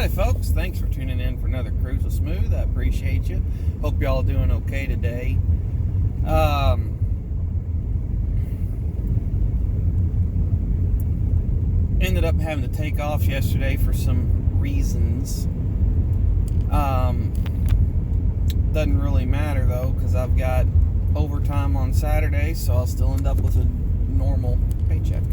folks, thanks for tuning in for another Cruise with Smooth. I appreciate you. Hope y'all doing okay today. Ended up having to take off yesterday for some reasons. Doesn't really matter though, because I've got overtime on Saturday, so I'll still end up with a normal paycheck.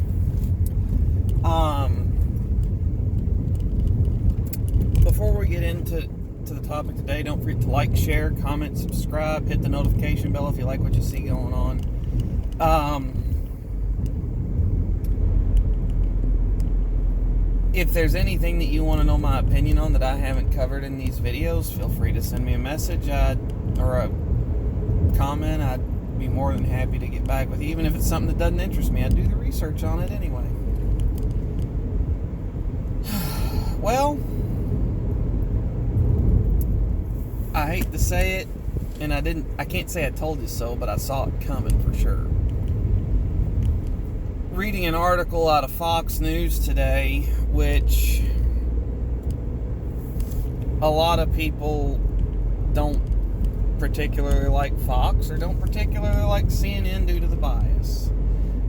Before we get into the topic today, don't forget to like, share, comment, subscribe, hit the notification bell if you like what you see going on. If there's anything that you want to know my opinion on that I haven't covered in these videos, feel free to send me a message or a comment. I'd be more than happy to get back with you. Even if it's something that doesn't interest me, I'd do the research on it anyway. Well, I hate to say it, and I can't say I told you so, but I saw it coming for sure. Reading an article out of Fox News today, which a lot of people don't particularly like Fox or don't particularly like CNN due to the bias,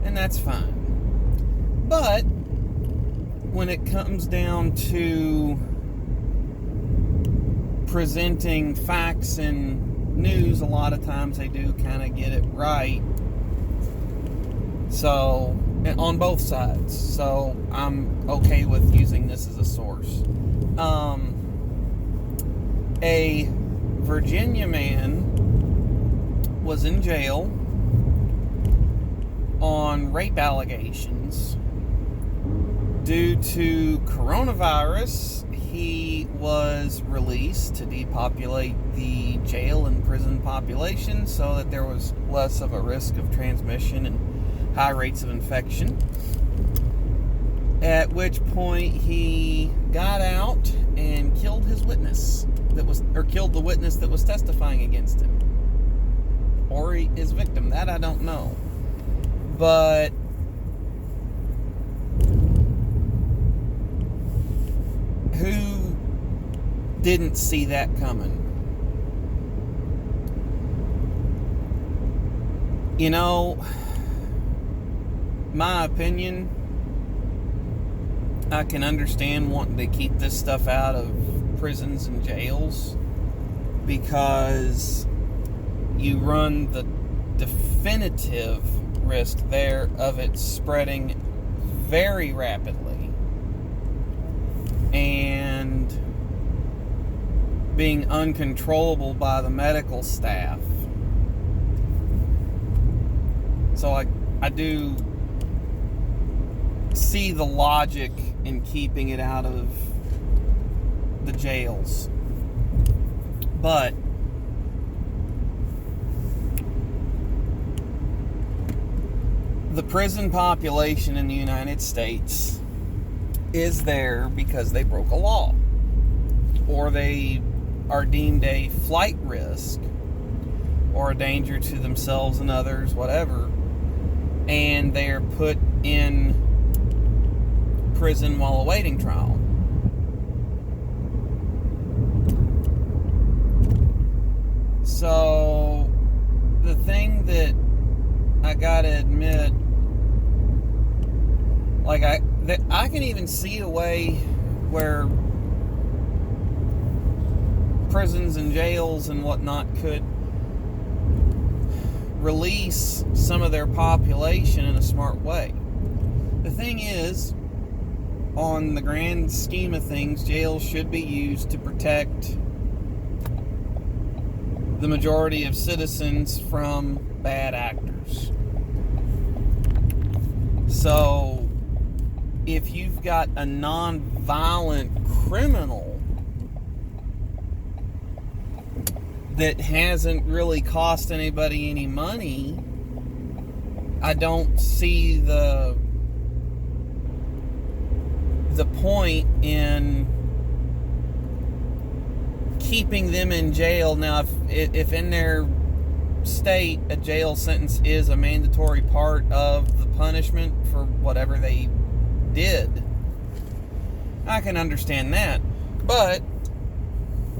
and that's fine. But when it comes down to presenting facts and news, a lot of times they do kind of get it right. So, on both sides. So, I'm okay with using this as a source. A Virginia man was in jail on rape allegations. Due to coronavirus, he was released to depopulate the jail and prison population so that there was less of a risk of transmission and high rates of infection. At which point he got out and killed his witness killed the witness that was testifying against him. Or his victim. That I don't know. But who didn't see that coming? You know, my opinion, I can understand wanting to keep this stuff out of prisons and jails because you run the definitive risk there of it spreading very rapidly and being uncontrollable by the medical staff. So I do see the logic in keeping it out of the jails. But the prison population in the United States is there because they broke a law, or they are deemed a flight risk or a danger to themselves and others, whatever, and they are put in prison while awaiting trial. So the thing that I gotta admit, like I can even see a way where prisons and jails and whatnot could release some of their population in a smart way. The thing is, on the grand scheme of things, jails should be used to protect the majority of citizens from bad actors. So, if you've got a non-violent criminal that hasn't really cost anybody any money, I don't see the point in keeping them in jail. Now, if in their state a jail sentence is a mandatory part of the punishment for whatever they did, I can understand that. But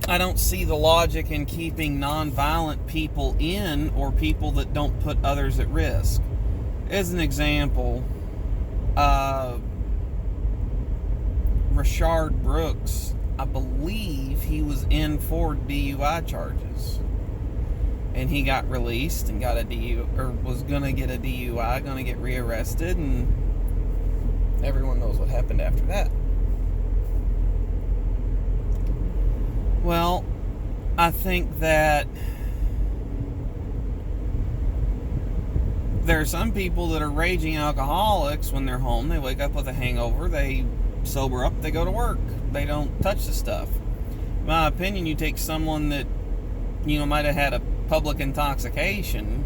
I don't see the logic in keeping nonviolent people in, or people that don't put others at risk. As an example, Rayshard Brooks, I believe he was in for DUI charges, and he got released and got a DUI, or was gonna get a DUI, gonna get rearrested, and everyone knows what happened after that. Well, I think that there are some people that are raging alcoholics when they're home. They wake up with a hangover, they sober up, they go to work. They don't touch the stuff. In my opinion, you take someone that, might have had a public intoxication,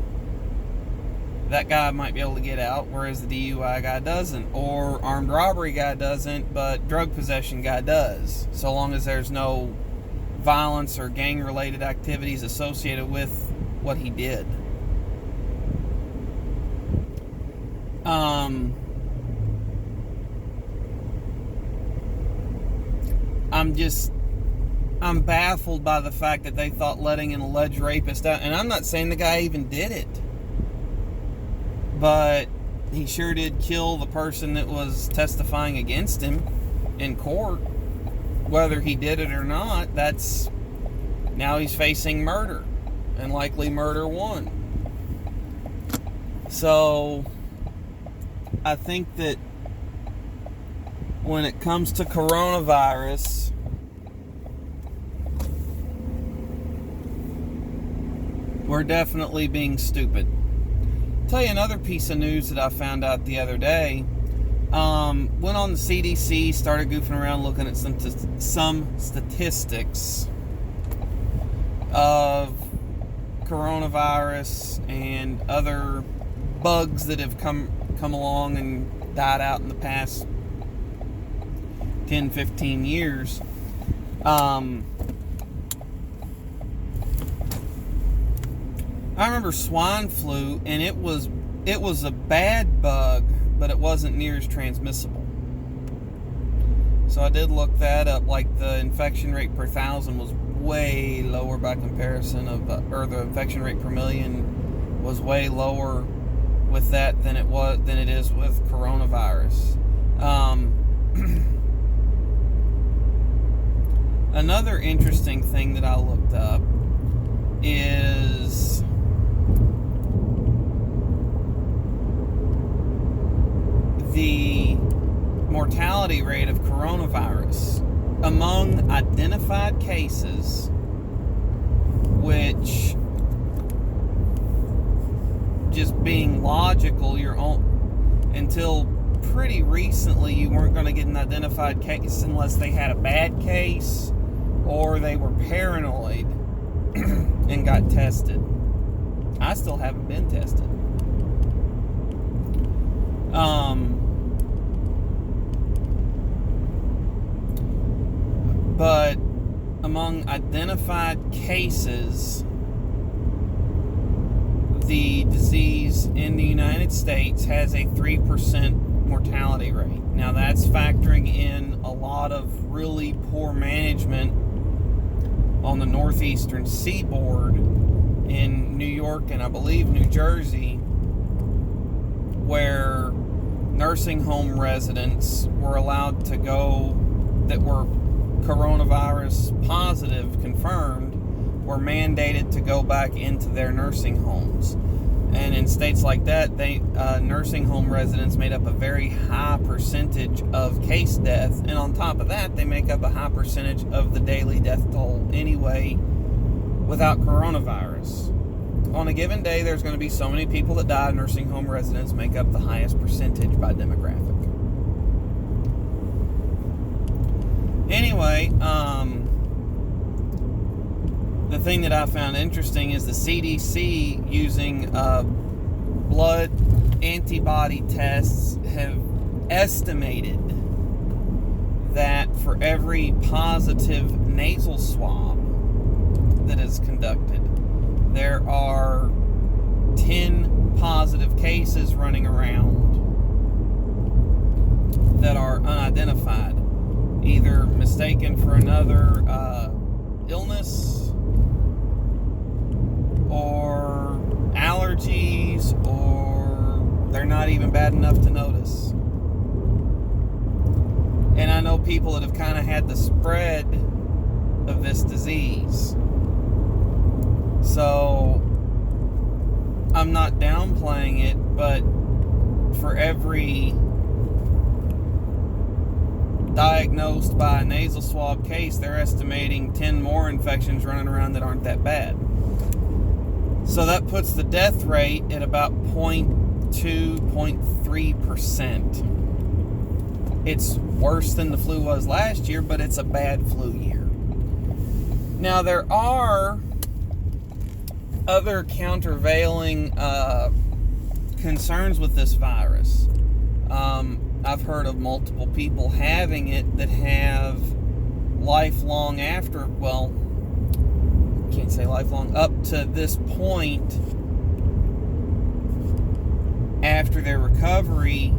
that guy might be able to get out, whereas the DUI guy doesn't. Or armed robbery guy doesn't, but drug possession guy does. So long as there's no violence or gang-related activities associated with what he did. I'm baffled by the fact that they thought letting an alleged rapist out, and I'm not saying the guy even did it, but he sure did kill the person that was testifying against him in court. Whether he did it or not, now he's facing murder, and likely murder 1. So I think that when it comes to coronavirus, we're definitely being stupid. I'll tell you another piece of news that I found out the other day. Went on the CDC, started goofing around looking at some statistics of coronavirus and other bugs that have come along and died out in the past 10, 15 years. I remember swine flu, and it was a bad bug, but it wasn't near as transmissible. So I did look that up. Like, the infection rate per 1,000 was way lower by comparison or the infection rate per million was way lower with that than it is with coronavirus. Another interesting thing that I looked up is the mortality rate of coronavirus among identified cases, which, just being logical, until pretty recently you weren't going to get an identified case unless they had a bad case or they were paranoid and got tested. I still haven't been tested. But among identified cases, the disease in the United States has a 3% mortality rate. Now, that's factoring in a lot of really poor management on the northeastern seaboard in New York and I believe New Jersey, where nursing home residents were allowed to go that were coronavirus positive, confirmed, were mandated to go back into their nursing homes. And in states like that, nursing home residents made up a very high percentage of case death, and on top of that, they make up a high percentage of the daily death toll anyway without coronavirus. On a given day, there's going to be so many people that die. Nursing home residents make up the highest percentage by demographic. Anyway, the thing that I found interesting is the CDC using blood antibody tests have estimated that for every positive nasal swab that is conducted, there are 10 positive cases running around that are unidentified. either mistaken for another illness or allergies, or they're not even bad enough to notice. And I know people that have kind of had the spread of this disease. So I'm not downplaying it, but for every diagnosed by a nasal swab case, they're estimating 10 more infections running around that aren't that bad. So that puts the death rate at about 0.2, 0.3%. It's worse than the flu was last year, but it's a bad flu year. Now, there are other countervailing concerns with this virus. I've heard of multiple people having it that have lifelong after, well, can't say lifelong, up to this point after their recovery,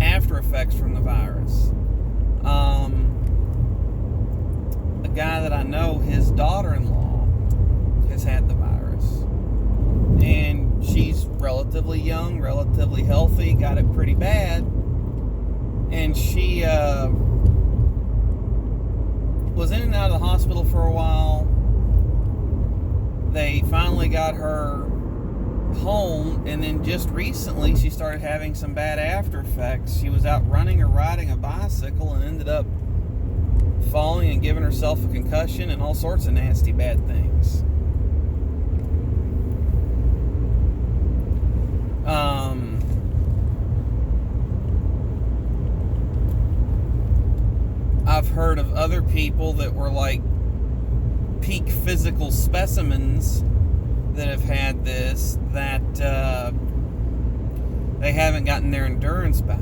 after effects from the virus. A guy that I know, his daughter-in-law has had the virus, and she's relatively young, relatively healthy, got it pretty bad, and she was in and out of the hospital for a while. They finally got her home, and then just recently she started having some bad after effects. She was out running or riding a bicycle and ended up falling and giving herself a concussion and all sorts of nasty bad things. I've heard of other people that were like peak physical specimens that have had this, that they haven't gotten their endurance back.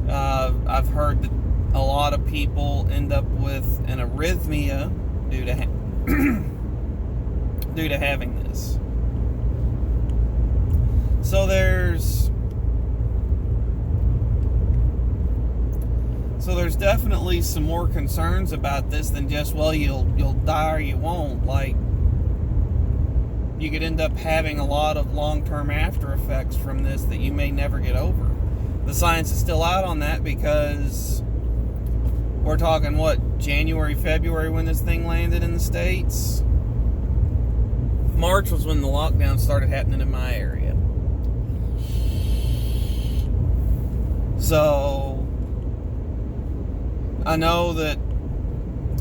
I've heard that a lot of people end up with an arrhythmia due to having this. So there's definitely some more concerns about this than just, well, you'll die or you won't. Like, you could end up having a lot of long-term after effects from this that you may never get over. The science is still out on that, because we're talking, what, January, February when this thing landed in the States? March was when the lockdown started happening in my area. So I know that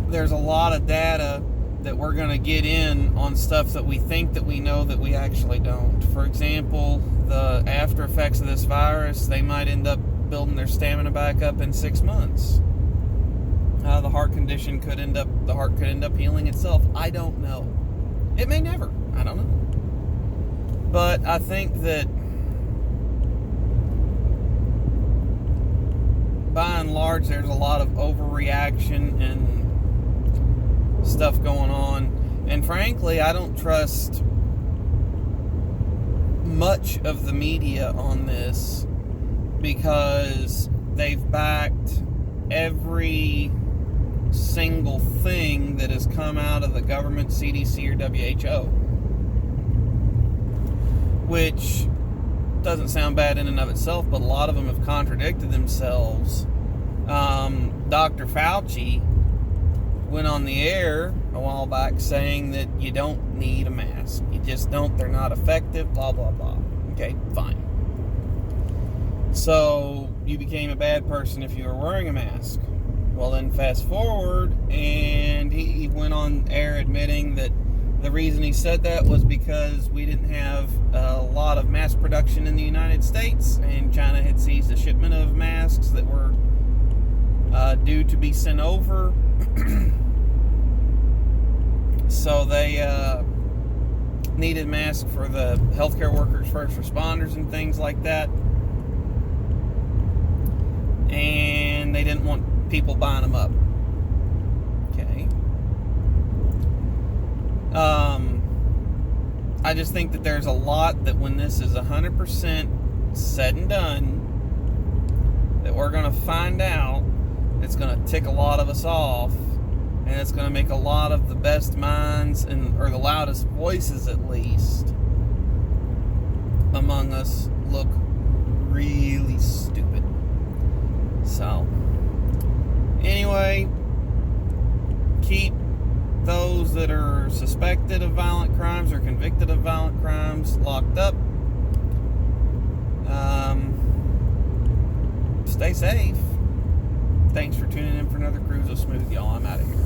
there's a lot of data that we're going to get in on stuff that we think that we know that we actually don't. For example, the after effects of this virus, they might end up building their stamina back up in 6 months. The heart could end up healing itself. I don't know. It may never. I don't know. But I think that by and large, there's a lot of overreaction and stuff going on. And frankly, I don't trust much of the media on this, because they've backed every single thing that has come out of the government, CDC or WHO, which doesn't sound bad in and of itself, but a lot of them have contradicted themselves. Dr. Fauci went on the air a while back saying that you don't need a mask. You just don't. They're not effective, blah, blah, blah. Okay, fine. So you became a bad person if you were wearing a mask. Well, then fast forward, and he went on air admitting that the reason he said that was because we didn't have a lot of mask production in the United States, and China had seized a shipment of masks that were due to be sent over. So they needed masks for the healthcare workers, first responders, and things like that. And they didn't want people buying them up. Okay. I just think that there's a lot that when this is 100% said and done, that we're going to find out. It's going to tick a lot of us off, and it's going to make a lot of the best minds, or the loudest voices at least, among us look really stupid. So, anyway, keep those that are suspected of violent crimes or convicted of violent crimes locked up. Stay safe. Thanks for tuning in for another Cruise of Smooth, y'all. I'm out of here.